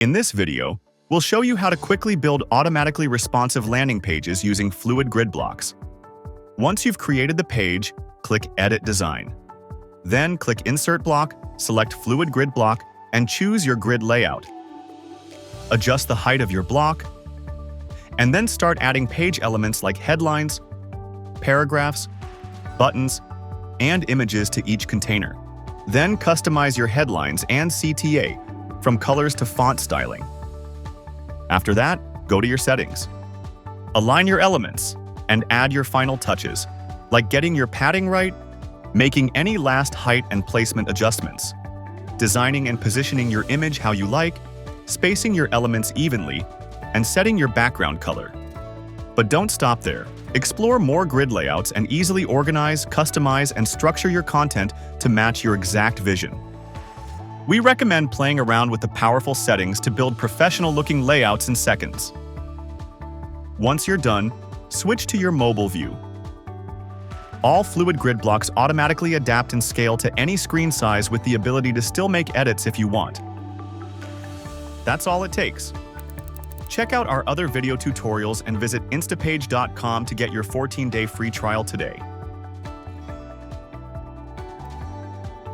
In this video, we'll show you how to quickly build automatically responsive landing pages using fluid grid blocks. Once you've created the page, click Edit Design. Then click Insert Block, select Fluid Grid Block, and choose your grid layout. Adjust the height of your block, and then start adding page elements like headlines, paragraphs, buttons, and images to each container. Then customize your headlines and CTA, from colors to font styling. After that, go to your settings. Align your elements and add your final touches, like getting your padding right, making any last height and placement adjustments, designing and positioning your image how you like, spacing your elements evenly, and setting your background color. But don't stop there. Explore more grid layouts and easily organize, customize, and structure your content to match your exact vision. We recommend playing around with the powerful settings to build professional-looking layouts in seconds. Once you're done, switch to your mobile view. All fluid grid blocks automatically adapt and scale to any screen size with the ability to still make edits if you want. That's all it takes. Check out our other video tutorials and visit instapage.com to get your 14-day free trial today.